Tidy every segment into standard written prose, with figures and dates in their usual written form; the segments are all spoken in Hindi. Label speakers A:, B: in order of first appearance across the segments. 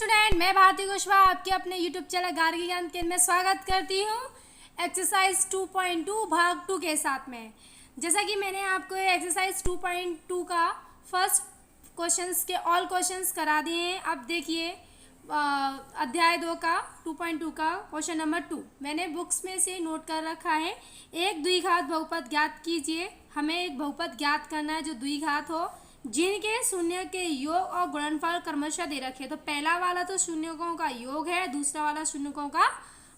A: स्टूडेंट, मैं भारती कुशवाहा आपके अपने यूट्यूब चैनल गार्गी ज्ञान केंद्र में स्वागत करती हूँ एक्सरसाइज 2.2 भाग 2 के साथ में। जैसा कि मैंने आपको एक्सरसाइज 2.2 का फर्स्ट क्वेश्चंस के ऑल क्वेश्चंस करा दिए हैं। अब देखिए अध्याय 2 का 2.2 का क्वेश्चन नंबर 2 मैंने बुक्स में से नोट कर रखा है। एक द्विघात बहुपद ज्ञात कीजिए। हमें एक बहुपद ज्ञात करना है जो द्विघात हो, जिनके शून्य के योग और गुणनफल क्रमशः दे रखे। तो पहला वाला तो शून्यकों का योग है, दूसरा वाला शून्यकों का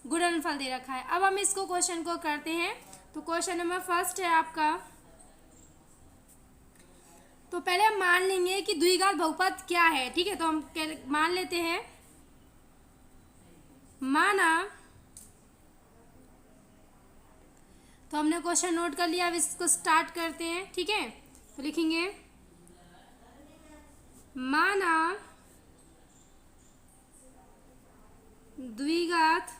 A: गुणनफल दे रखा है। अब हम इसको क्वेश्चन को करते हैं। तो क्वेश्चन नंबर फर्स्ट है आपका। तो पहले हम मान लेंगे कि द्विघात बहुपद क्या है। ठीक है, तो हम मान लेते हैं, माना। तो हमने क्वेश्चन नोट कर लिया। अब इसको स्टार्ट करते हैं। ठीक है, तो लिखेंगे माना द्विघात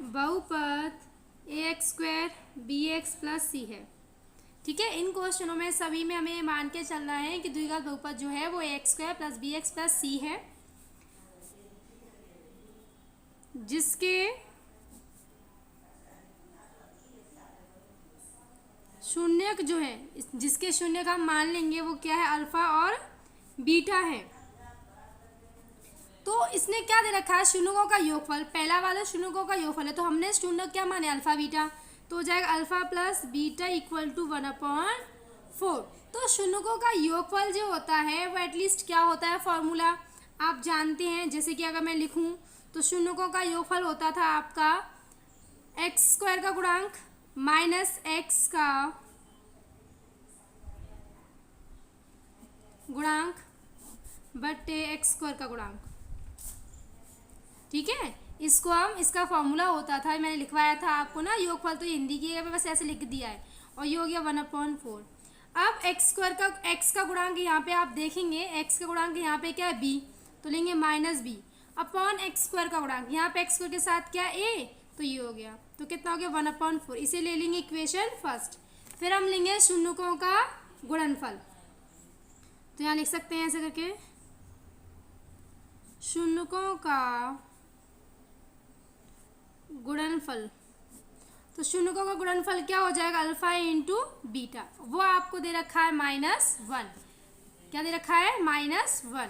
A: बहुपद ax² bx + c है। ठीक है, इन क्वेश्चनों में सभी में हमें मान के चलना है कि द्विघात बहुपद जो है वो ax² + bx + c है, जिसके शून्यक जो है, जिसके शून्यक हम मान लेंगे वो क्या है, अल्फा और बीटा है। तो इसने क्या दे रखा है, शून्यकों का योगफल। पहला वाला शून्यकों का योगफल है, तो हमने शून्यक क्या माने, अल्फा बीटा। तो हो जाएगा अल्फा + बीटा = 1/4। तो शून्यकों का योगफल जो होता है वो एटलीस्ट क्या होता है, फॉर्मूला आप जानते हैं। जैसे कि अगर मैं लिखूं तो शून्यकों का योगफल होता था आपका x² का गुणांक माइनस x का गुणांक बटे x² का गुणांक। ठीक है, इसको हम, इसका फॉर्मूला होता था, मैंने लिखवाया था आपको ना। योगफल तो हिंदी की है, बस ऐसे लिख दिया है, और ये हो गया 1/4। अब x² का, x का गुणांक यहाँ पे आप देखेंगे, x का गुणांक यहाँ पे क्या है, b, तो लेंगे -b अपॉन x² का गुणांक। यहाँ पे x² के साथ क्या a, तो ये हो गया। तो कितना हो गया, 1/4। इसे ले लेंगे इक्वेशन फर्स्ट। फिर हम लेंगे शून्यकों का गुणनफल। तो यहाँ लिख सकते हैं ऐसे करके, शून्यकों का गुणनफल। तो शून्यकों का गुणनफल क्या हो जाएगा, अल्फा × बीटा। वो आपको दे रखा है -1। क्या दे रखा है, -1।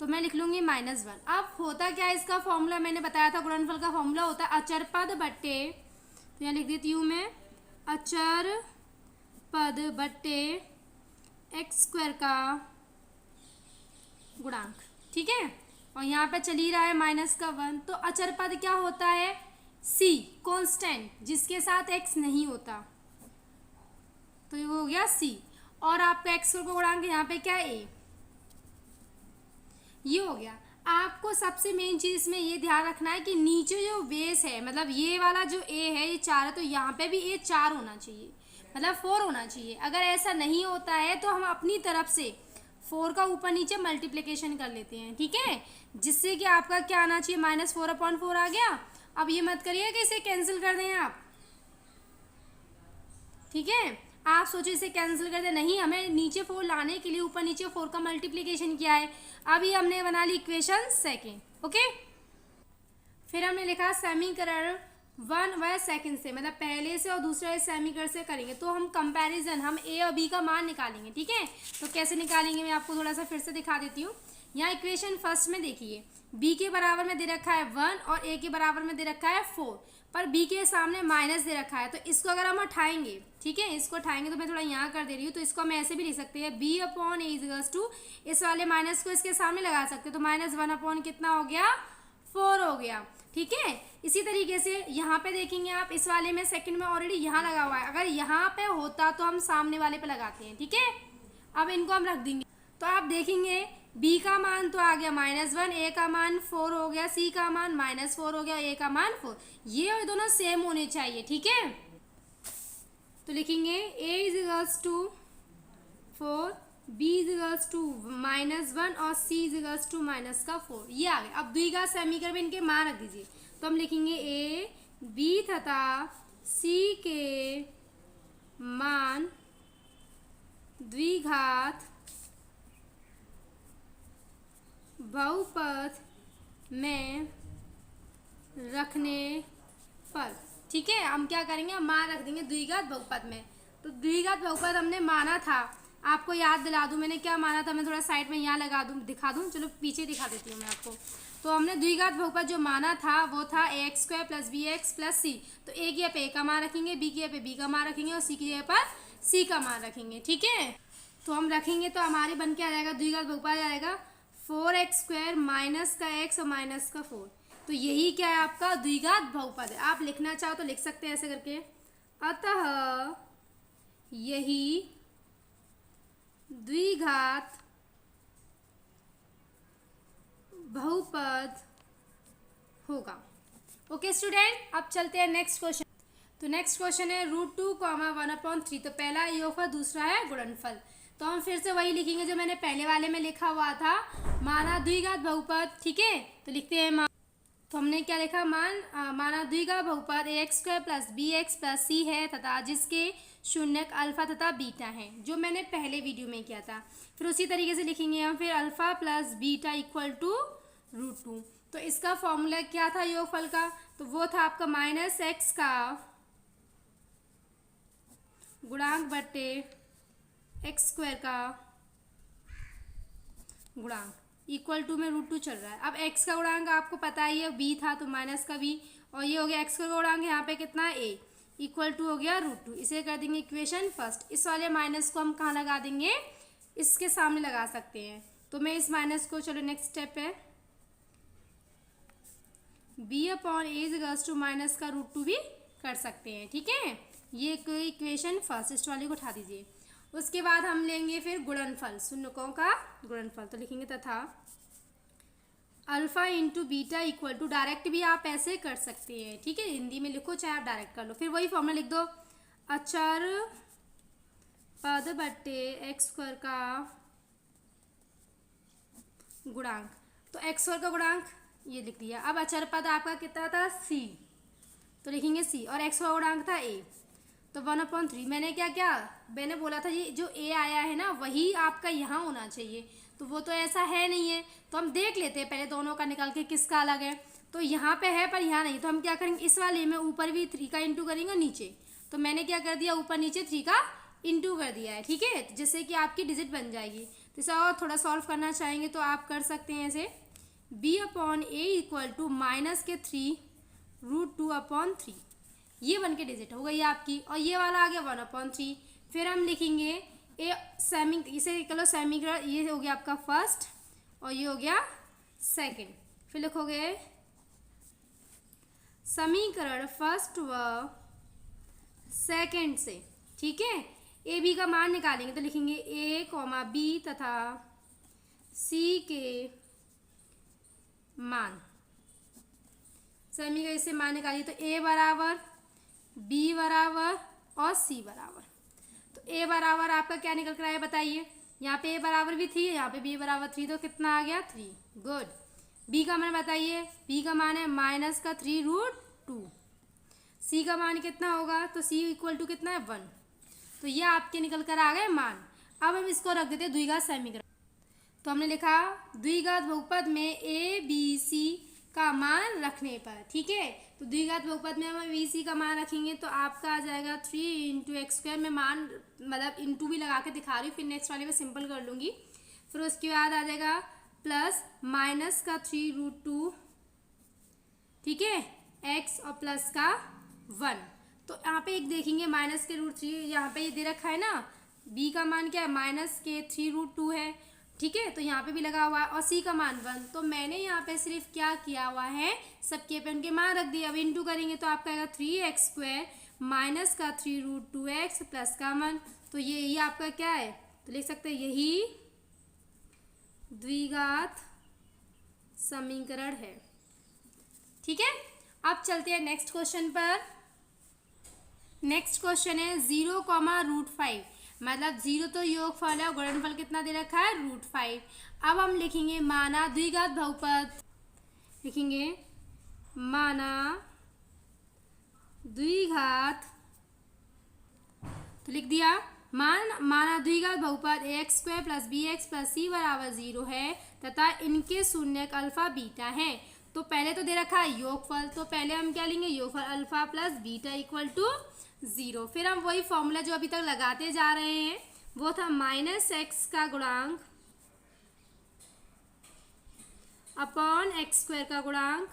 A: तो मैं लिख लूंगी -1। अब होता क्या है, इसका फॉर्मूला मैंने बताया था, गुणनफल का फॉर्मूला होता है अचर पद बट्टे, तो यहाँ लिख देती हूँ मैं, अचर पद बट्टे x² का गुणांक। ठीक है, और यहाँ पे चल ही रहा है -1। तो अचर पद क्या होता है, c कांस्टेंट, जिसके साथ x नहीं होता, तो ये हो गया c। और आपका x² का गुणांक यहाँ पे क्या है, a, ये हो गया। आपको सबसे मेन चीज इसमें ये ध्यान रखना है कि नीचे जो बेस है, मतलब ये वाला जो a है ये 4 है, तो यहाँ पे भी a 4 होना चाहिए, मतलब 4 होना चाहिए। अगर ऐसा नहीं होता है तो हम अपनी तरफ से 4 का ऊपर नीचे मल्टीप्लिकेशन कर लेते हैं। ठीक है, जिससे कि आपका क्या आना चाहिए, -4/4 आ गया। अब ये मत करिए कि इसे कैंसिल कर दें आप। ठीक है, आप सोचो इसे कैंसिल कर दे, नहीं, हमें नीचे 4 लाने के लिए ऊपर नीचे 4 का मल्टीप्लिकेशन किया है। अब ये हमने बना ली इक्वेशन सेकेंड। ओके, फिर हमने लिखा समीकरण 1 व सेकेंड से, मतलब पहले से और दूसरे समीकरण से करेंगे। तो हम कंपैरिजन, हम a और b का मान निकालेंगे। ठीक है, तो कैसे निकालेंगे मैं आपको थोड़ा सा फिर से दिखा देती हूँ। यहाँ इक्वेशन फर्स्ट में देखिए, b के बराबर में दे रखा है 1 और a के बराबर में दे रखा है 4, पर b के सामने माइनस दे रखा है। तो इसको अगर हम उठाएंगे, ठीक है, इसको उठाएंगे, तो मैं थोड़ा यहाँ कर दे रही हूँ, तो इसको हम ऐसे भी लिख सकते हैं, b/a = इस वाले माइनस को इसके सामने लगा सकते हैं, तो -1 कितना हो गया, 4 हो गया। ठीक है, इसी तरीके से यहाँ पे देखेंगे आप, इस वाले में सेकंड में ऑलरेडी यहाँ लगा हुआ है, अगर यहाँ पे होता तो हम सामने वाले पे लगाते हैं। ठीक है, अब इनको हम रख देंगे। तो आप देखेंगे b का मान तो आ गया -1, a का मान 4 हो गया, c का मान -4 हो गया, a का मान 4। ये दोनों सेम होने चाहिए। ठीक है, तो लिखेंगे a = 4, b = -1 और c = -4। ये आ गया। अब द्विघात समीकरण में इनके मान रख दीजिए। तो हम लिखेंगे a, b तथा c के मान द्विघात बहुपद में रखने पर, ठीक है, हम क्या करेंगे, मान रख देंगे द्विघात बहुपद में। तो द्विघात बहुपद हमने माना था, आपको याद दिला दूं मैंने क्या माना था, मैं थोड़ा साइड में यहाँ लगा दूं, दिखा दूं, चलो पीछे दिखा देती हूँ मैं आपको। तो हमने द्विघात बहुपद जो माना था वो था ax² + bx + c। तो a की जगह पे a का मान रखेंगे, b की जगह पे b का मान रखेंगे और c की जगह पर c का मान रखेंगे, ठीक है। तो हम रखेंगे तो हमारे बन के आ जाएगा, द्विघात बहुपद आ जाएगा 4x² - का x और - का 4। तो यही क्या है, आपका द्विघात बहुपद है। आप लिखना चाहो तो लिख सकते हैं ऐसे करके। अतः यही द्विघात बहुपद होगा। ओके स्टूडेंट, अब चलते हैं नेक्स्ट क्वेश्चन। तो नेक्स्ट क्वेश्चन है √2, 1/3। तो पहला योगफल, दूसरा है गुणनफल। तो हम फिर से वही लिखेंगे जो मैंने पहले वाले में लिखा हुआ था, माना द्विघात बहुपद, ठीक है। तो लिखते हैं तो हमने क्या लिखा, माना द्विघात बहुपद ax² + bx + c है तथा जिसके शून्यक अल्फा तथा बीटा हैं, जो मैंने पहले वीडियो में किया था। फिर उसी तरीके से लिखेंगे हम, फिर अल्फा + बीटा = √2। तो इसका फॉर्मूला क्या था योगफल का, तो वो था आपका -x का गुणांक बटे x² का गुणांक = में √2 चल रहा है। अब x का गुणांक आपको पता ही है, b था तो माइनस का b, और ये हो गया x का गुणांक यहाँ पे कितना a = हो गया √2। इसे कर देंगे इक्वेशन फर्स्ट। इस वाले माइनस को हम कहाँ लगा देंगे, इसके सामने लगा सकते हैं। तो मैं इस माइनस को, चलो नेक्स्ट स्टेप है, b/a - का √2 भी कर सकते हैं, ठीक है। ये इक्वेशन फर्स्ट, इस वाले को उठा दीजिए। उसके बाद हम लेंगे फिर गुणनफल, शून्यकों का गुणनफल। तो लिखेंगे तथा अल्फा × बीटा = डायरेक्ट भी आप ऐसे कर सकते हैं, ठीक है, हिंदी में लिखो चाहे आप डायरेक्ट कर लो। फिर वही फॉर्मूला लिख दो, अचर पद बटे x² का गुणांक। तो x² का गुणांक ये लिख दिया। अब अचर पद आपका कितना था, c, तो लिखेंगे c, और x का गुणांक था a, तो 1/3। मैंने क्या क्या, मैंने बोला था ये जो a आया है ना, वही आपका यहाँ होना चाहिए, तो वो तो ऐसा है नहीं है। तो हम देख लेते हैं पहले दोनों का निकाल के किसका अलग है। तो यहाँ पे है पर यहाँ नहीं, तो हम क्या करेंगे, इस वाले में ऊपर भी 3 का इंटू करेंगे, नीचे तो मैंने क्या कर दिया, ऊपर नीचे 3 का इंटू कर दिया है, ठीक है, जिससे कि आपकी डिजिट बन जाएगी। तो इसे और थोड़ा सॉल्व करना चाहेंगे तो आप कर सकते हैं ऐसे, b/a = -3 √2/3। ये बन के डिजिट हो गई आपकी, और ये वाला आ गया 1/3। फिर हम लिखेंगे इसे चलो समीकरण, ये हो गया आपका फर्स्ट और ये हो गया सेकंड। फिर लिखोगे समीकरण फर्स्ट व सेकंड से, ठीक है। ए बी का मान निकालेंगे तो लिखेंगे a, b तथा c के मान। समीकरण से मान निकालिए तो a बराबर, b बराबर और c बराबर। तो a बराबर आपका क्या निकल कर आया बताइए, यहाँ पे a बराबर भी 3 है, यहाँ पे b बराबर 3, तो कितना आ गया 3। गुड। b का मान बताइए, b का मान है -3 √2। c का मान कितना होगा, तो c = कितना है 1। तो ये आपके निकल कर आ गए मान। अब हम इसको रख देते हैं द्विघात समीकरण। तो हमने लिखा द्विघात बहुपद में a b c का मान रखने पर, ठीक है। तो द्विघात बहुपद में हम b c का मान रखेंगे तो आपका आ जाएगा 3 × x²। में मान मतलब इंटू भी लगा के दिखा रही हूँ, फिर नेक्स्ट वाले में सिंपल कर लूँगी। फिर उसके बाद आ जाएगा +-3 √2, ठीक है, x और प्लस का 1। तो यहाँ पे एक देखेंगे -√3, यहाँ पे ये दे रखा है ना, b का मान क्या है -3 √2 है, ठीक है, तो यहाँ पे भी लगा हुआ है, और c का मान 1। तो मैंने यहाँ पे सिर्फ क्या किया हुआ है, सबके पे उनके मान रख दिए। अब इंटू करेंगे तो आपका आएगा 3x² -3 √2x प्लस का 1। तो ये आपका क्या है, तो लिख सकते हैं यही द्विघात समीकरण है, ठीक है। अब चलते हैं नेक्स्ट क्वेश्चन पर। नेक्स्ट क्वेश्चन है 0, √5। मतलब 0 तो योगफल है और गुणनफल कितना दे रखा है √5। अब हम लिखेंगे माना द्विघात बहुपद, लिखेंगे माना द्विघात, तो लिख दिया माना द्विघात बहुपद ax² + bx + c = 0 है तथा इनके शून्यक अल्फा बीटा हैं। तो पहले तो दे रखा है योगफल, तो पहले हम क्या लेंगे, योगफल alpha plus beta equal to 0। फिर हम वही फॉर्मूला जो अभी तक लगाते जा रहे हैं वो था -x का गुणांक अपॉन x² का गुणांक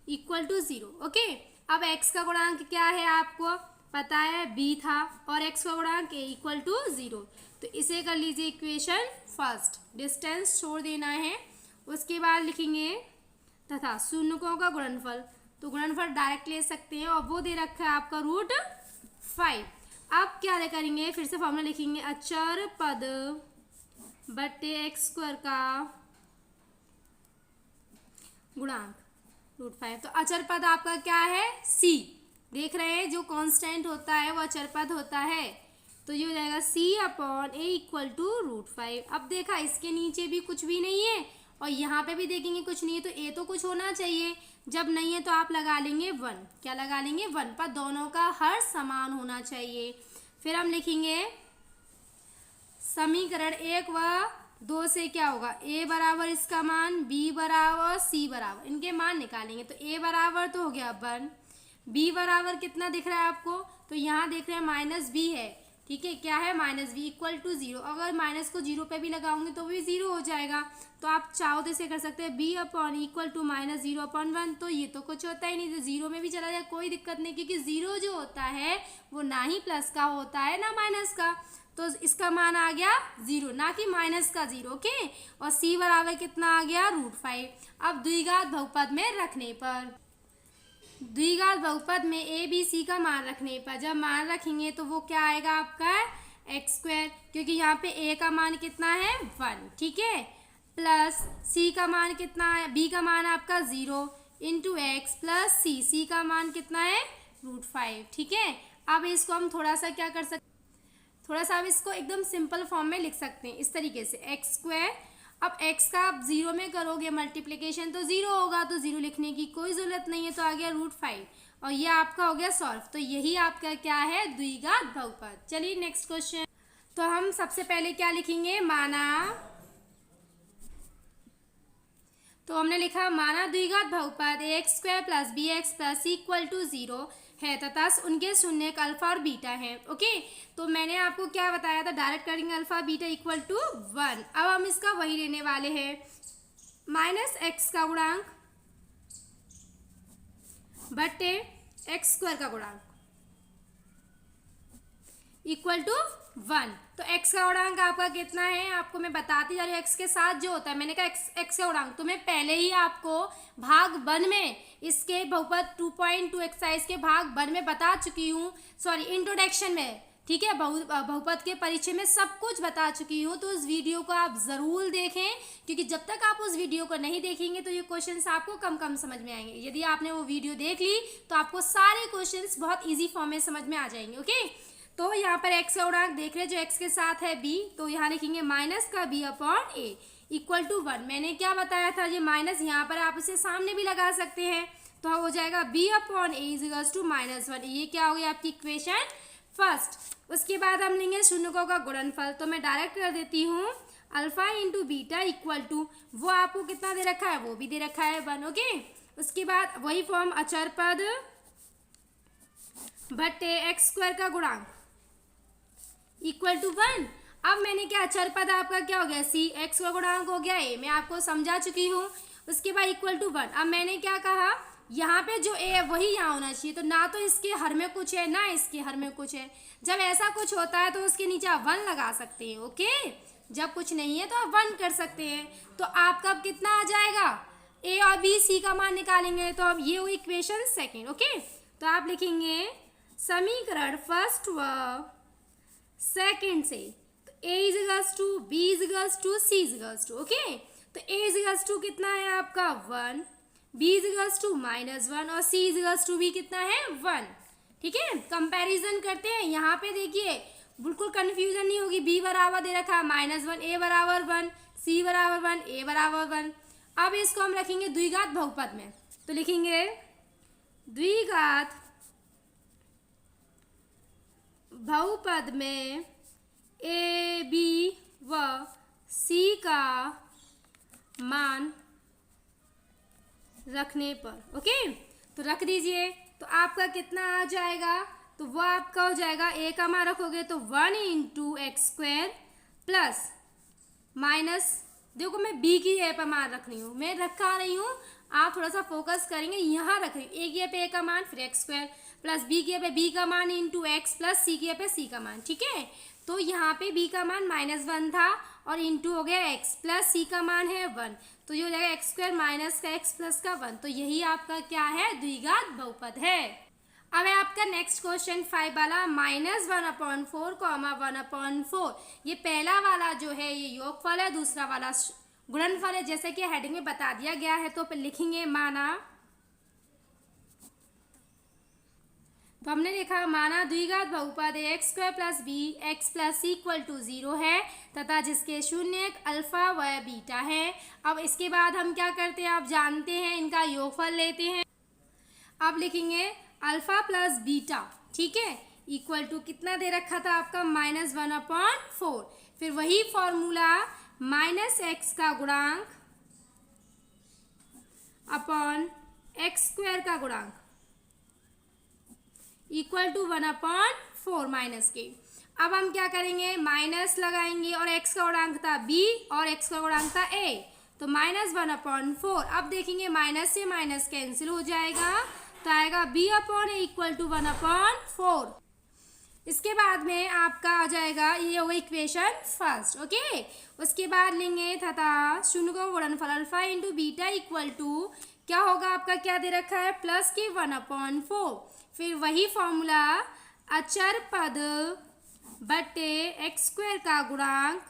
A: इक्वल टू 0। ओके, अब x का गुणांक क्या है आपको पता है, b था, और x का गुणांक a इक्वल टू 0। तो इसे कर लीजिए इक्वेशन फर्स्ट, डिस्टेंस छोड़ देना है। उसके बाद लिखेंगे तथा शून्यकों का गुणनफल, तो गुणनफल डायरेक्ट ले सकते हैं और वो दे रखा है आपका √5। अब क्या करेंगे, फिर से फॉर्मूला लिखेंगे, अचर पद बटे x² का गुणांक √5। तो अचर पद आपका क्या है, c, देख रहे हैं जो कांस्टेंट होता है वो अचर पद होता है, तो ये हो जाएगा c upon a equal to √5। अब देखा इसके नीचे भी कुछ भी नहीं है और यहाँ पे भी देखेंगे कुछ नहीं है, तो a तो कुछ होना चाहिए, जब नहीं है तो आप लगा लेंगे 1। क्या लगा लेंगे, 1 पर दोनों का हर समान होना चाहिए। फिर हम लिखेंगे समीकरण 1 व 2 से क्या होगा, a बराबर इसका मान, b बराबर, c बराबर, इनके मान निकालेंगे। तो a बराबर तो हो गया 1, b बराबर कितना दिख रहा है आपको, तो यहाँ देख रहे हैं -b है, ठीक है, क्या है -b इक्वल टू 0। अगर माइनस को 0 पे भी लगाओगे तो भी 0 हो जाएगा। तो आप चाहो तो इसे कर सकते हैं b अपॉन इक्वल टू -0/1। तो ये तो कुछ होता ही नहीं, तो 0 में भी चला जाए कोई दिक्कत नहीं, क्योंकि 0 जो होता है वो ना ही प्लस का होता है ना माइनस का, तो इसका मान आ गया 0, ना कि माइनस का 0। ओके, और c बराबर कितना आ गया, √5। अब द्विघात बहुपद में रखने पर, द्विघात बहुपद में a b c का मान रखने पर, जब मान रखेंगे तो वो क्या आएगा आपका x², क्योंकि यहाँ पे a का मान कितना है 1, ठीक है, प्लस c का मान कितना है, b का मान आपका 0 इंटू x प्लस c का मान कितना है √5, ठीक है। अब इसको हम थोड़ा सा क्या कर सकते, थोड़ा सा अब इसको एकदम सिंपल फॉर्म में लिख सकते हैं इस तरीके से, x²। अब x का आप 0 में करोगे मल्टीप्लिकेशन तो 0 होगा, तो 0 लिखने की कोई ज़रूरत नहीं है, तो आ गया √5 और ये आपका हो गया सॉल्व। तो यही आपका क्या है, द्विघात बहुपद। चलिए नेक्स्ट क्वेश्चन। तो हम सबसे पहले क्या लिखेंगे, माना, तो हमने लिखा माना द्विघात बहुपद ax² plus bx plus equal to 0 है तथा उनके शून्यक अल्फा और बीटा है। ओके, तो मैंने आपको क्या बताया था, डायरेक्ट करेंगे अल्फा बीटा इक्वल टू 1। अब हम इसका वही लेने वाले हैं, -x का गुणांक बटे x² का गुणांक इक्वल टू 1। तो x का गुणांक आपका कितना है, आपको मैं बताती जा रही हूँ, x के साथ जो होता है, मैंने कहा x का गुणांक तो मैं पहले ही आपको भाग 1 में इसके बहुपद 2.2 एक्सरसाइज के भाग 1 में बता चुकी हूँ, सॉरी इंट्रोडक्शन में, ठीक है, बहुपद के परिचय में सब कुछ बता चुकी हूँ। तो उस वीडियो को आप ज़रूर देखें, क्योंकि जब तक आप उस वीडियो को नहीं देखेंगे तो ये क्वेश्चंस आपको कम समझ में आएंगे। यदि आपने वो वीडियो देख ली तो आपको सारे क्वेश्चंस बहुत ईजी फॉर्म में समझ में आ जाएंगे। ओके, तो यहाँ पर x का गुणांक देख रहे हैं, जो x के साथ है b, तो यहाँ लिखेंगे माइनस का b upon a equal to 1। मैंने क्या बताया था, ये माइनस यहाँ पर आप इसे सामने भी लगा सकते हैं, तो हो जाएगा b upon a equals to -1। ये क्या हो गया आपकी इक्वेशन फर्स्ट। उसके बाद हम लेंगे शून्यकों का गुणनफल, तो मैं डायरेक्ट कर देती हूँ, alpha into beta equal to, वो आपको कितना दे रखा है, वो भी दे रखा है 1। ओके, उसके बाद वही फॉर्म, अचर पद बटे x² का गुणांक इक्वल टू 1। अब मैंने क्या, अचर पद आपका क्या हो गया c, x का गुणांक हो गया a, मैं आपको समझा चुकी हूँ। उसके बाद इक्वल टू 1। अब मैंने क्या कहा, यहाँ पे जो a है वही यहाँ होना चाहिए, तो ना तो इसके हर में कुछ है ना इसके हर में कुछ है। जब ऐसा कुछ होता है तो उसके नीचे आप 1 लगा सकते हैं। ओके, जब कुछ नहीं है तो आप 1 कर सकते हैं। तो आपका अब कितना आ जाएगा, a और b c का मान निकालेंगे, तो अब ये हुई इक्वेशन सेकेंड। ओके, तो आप लिखेंगे समीकरण फर्स्ट व सेकेंड से, तो a equals to b equals to c equals to, okay, तो a इजिकल्स टू कितना है आपका 1, b इजिकल्स टू -1 और c इजिकल्स टू भी कितना है 1। ठीक है, कंपैरिजन करते हैं। यहाँ पे देखिए बिल्कुल कंफ्यूजन नहीं होगी, b बराबर दे रखा है -1, a बराबर 1, c बराबर 1, a बराबर 1। अब इसको हम रखेंगे द्विघात बहुपद में, तो लिखेंगे द्विघात बहुपद में a b व c का मान रखने पर। ओके, तो रख दीजिए। तो आपका कितना आ जाएगा, तो वो आपका हो जाएगा a का मान रखोगे तो 1 into x square plus minus, देखो मैं b की a पर मान रख रही हूँ, मैं रखा नहीं हूँ, आप थोड़ा सा फोकस करेंगे, यहाँ रख रही हूँ। a की a पे a का मान, फिर एक्स स्क्वायर प्लस b की a पे b का मान इंटू एक्स प्लस c की a पे c का मान। ठीक है, तो यहाँ पे b का मान -1 था और इंटू हो गया x प्लस c का मान है 1, तो ये हो जाएगा एक्स स्क्वायर माइनस का x प्लस का 1। तो यही आपका क्या है, द्विघात बहुपद है। अब है आपका नेक्स्ट क्वेश्चन 5 वाला, -1/4, 1/4। ये पहला वाला जो है ये योगफल है, दूसरा वाला गुणनफल है, जैसे कि हेडिंग में बता दिया गया है। तो लिखेंगे माना, तो हमने लिखा माना द्विघात बहुपद x square plus b x plus c equal to 0 है तथा जिसके शून्यक अल्फा व बीटा है। अब इसके बाद हम क्या करते हैं, आप जानते हैं, इनका योगफल लेते हैं। अब लिखेंगे अल्फा प्लस बीटा, ठीक है, इक्वल टू कितना दे रखा था आपका, -1/4। फिर वही फॉर्मूला -x का गुणांक अपॉन एक्स स्क्वायर का गुणांक इक्वल टू 1/4 माइनस के। अब हम क्या करेंगे, माइनस लगाएंगे और x का गुणांक था b और x का गुणांक था a, तो -1/4। अब देखेंगे माइनस से माइनस कैंसिल हो जाएगा, तो आएगा b/a इक्वल टू 1/4। इसके बाद में आपका आ जाएगा, ये होगा इक्वेशन फर्स्ट। ओके, उसके बाद लेंगे तथा शून्य को गुणनफल alpha into beta equal to क्या होगा आपका, क्या दे रखा है, प्लस के 1/4। फिर वही फॉर्मूला अचर पद बटे एक्स स्क्वायर का गुणांक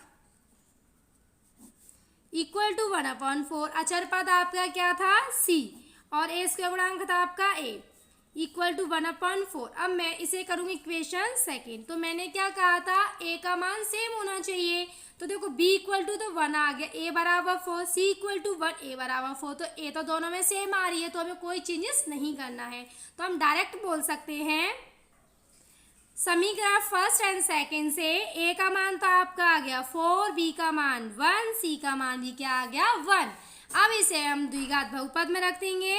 A: इक्वल टू 1/4। अचर पद आपका क्या था, c और a का गुणांक था आपका a इक्वल टू 1/4। अब मैं इसे करूँगी इक्वेशन सेकेंड। तो मैंने क्या कहा था, a का मान सेम होना चाहिए, तो देखो b इक्वल टू तो 1 आ गया, a बराबर 4, c इक्वल टू 1, a बराबर 4, तो a तो दोनों में सेम आ रही है, तो हमें कोई चेंजेस नहीं करना है। तो हम डायरेक्ट बोल सकते हैं समीकरण फर्स्ट एंड सेकेंड से a का मान तो आपका आ गया 4, b का मान 1, c का मान भी क्या आ गया 1। अब इसे हम द्विघात बहुपद में रख देंगे।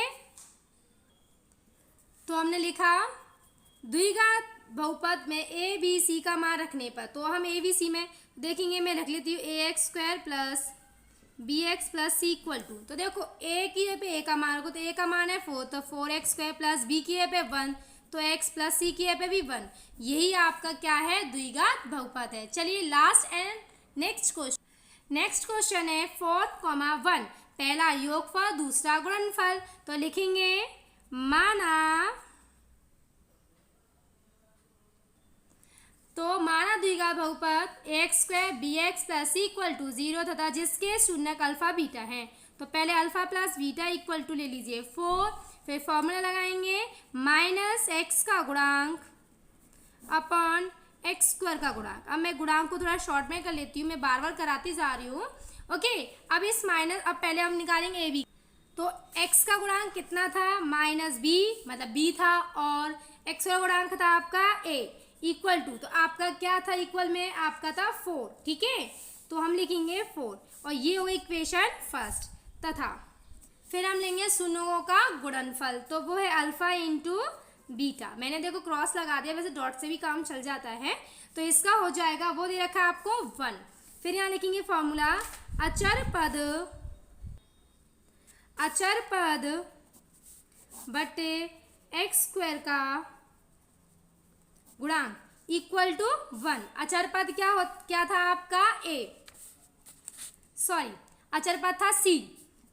A: तो हमने लिखा द्विघात बहुपद में a b c का मान रखने पर, तो हम a b c में देखेंगे, मैं रख लेती हूँ ax square plus bx plus c equal to, तो देखो a की ए पे a का मान रखो, तो a का मान है 4, तो 4x स्क्वायर प्लस b की ए पे 1, तो x प्लस c की ए पे भी 1। यही आपका क्या है, द्विघात बहुपद है। चलिए लास्ट एंड नेक्स्ट क्वेश्चन है 4,1, पहला योगफल दूसरा गुणनफल। तो लिखेंगे माना द्विघात बहुपद x square b x plus c equal to 0 तथा जिसके शून्यक अल्फा बीटा है। तो पहले alpha plus beta equal to ले लीजिए 4, फिर फॉर्मूला लगाएंगे -x का गुणांक अपॉन एक्स स्क्वायर का गुणांक। अब मैं गुणांक को थोड़ा शॉर्ट में कर लेती हूँ, मैं बार बार कराती जा रही हूँ। ओके, अब पहले हम निकालेंगे ए बी। तो x का गुणांक कितना था, -b मतलब b था, और x का गुणांक था आपका a इक्वल टू, तो आपका क्या था इक्वल में, आपका था 4। ठीक है, तो हम लिखेंगे 4 और ये होगा इक्वेशन फर्स्ट। तथा फिर हम लेंगे शून्यों का गुणनफल, तो वो है अल्फा इंटू बीटा। मैंने देखो क्रॉस लगा दिया, वैसे डॉट से भी काम चल जाता है। तो इसका हो जाएगा, वो दे रखा है आपको 1। फिर यहाँ लिखेंगे फॉर्मूला अचर पद बटे एक्स स्क्वायर का गुणांक इक्वल टू 1। अचर पद क्या था आपका अचर पद था c,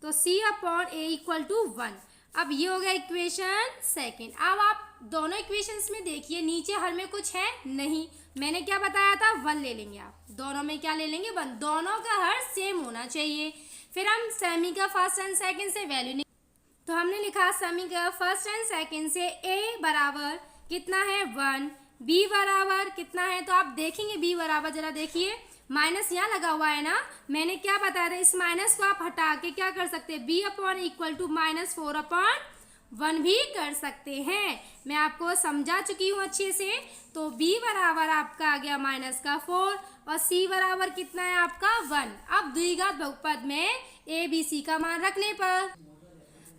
A: तो c upon a equal to 1। अब ये हो गया इक्वेशन सेकेंड। अब आप दोनों इक्वेशंस में देखिए, नीचे हर में कुछ है नहीं, मैंने क्या बताया था 1 ले लेंगे। आप दोनों में क्या ले लेंगे 1, दोनों का हर सेम होना चाहिए। फिर हम सेमी का फर्स्ट एंड सेकेंड से वैल्यू, तो हमने लिखा सेमी का फर्स्ट एंड सेकेंड से a बराबर कितना है 1, b बराबर कितना है, तो आप देखेंगे b बराबर, जरा देखिए माइनस यहाँ लगा हुआ है ना, मैंने क्या बताया था, इस माइनस को आप हटा के क्या कर सकते हैं, b अपॉन इक्वल टू -4/1 1 भी कर सकते हैं। मैं आपको समझा चुकी हूँ अच्छे से। तो b बराबर आपका आ गया -4 और c बराबर कितना है आपका 1। अब द्विघात बहुपद में a b c का मान रखने पर,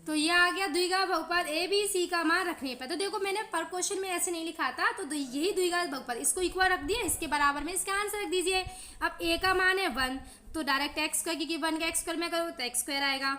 A: तो ये आ गया द्विघात बहुपद a b c का मान रखने पर। तो देखो मैंने पर क्वेश्चन में ऐसे नहीं लिखा था, तो यही द्विघात बहुपद, इसको इक्वल रख दिया, इसके बराबर में इसका आंसर रख दीजिए। अब a का मान है 1, तो डायरेक्ट x स्क्वायर, क्योंकि 1 का x स्क्वायर में करूँ तो x स्क्वायर आएगा,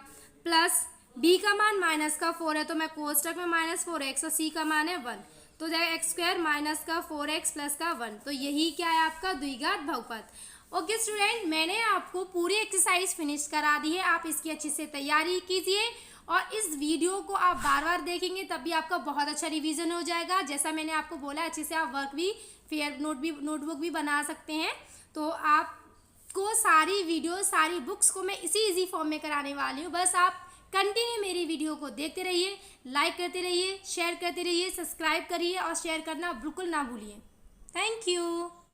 A: प्लस b का मान -4 है, तो मैं कोष्टक में -4x और c का मान है 1, तो जाएगा x स्क्वायर -4x प्लस का 1। तो यही क्या है आपका द्विघात बहुपद। ओके स्टूडेंट, मैंने आपको पूरी एक्सरसाइज फिनिश करा दी है। आप इसकी अच्छे से तैयारी कीजिए और इस वीडियो को आप बार बार देखेंगे तब भी आपका बहुत अच्छा रिवीजन हो जाएगा। जैसा मैंने आपको बोला, अच्छे से आप वर्क भी, फेयर नोटबुक भी बना सकते हैं। तो आपको सारी वीडियो, सारी बुक्स को मैं इसी इजी फॉर्म में कराने वाली हूँ। बस आप कंटिन्यू मेरी वीडियो को देखते रहिए, लाइक करते रहिए, शेयर करते रहिए, सब्सक्राइब करिए और शेयर करना बिल्कुल ना भूलिए। Thank you.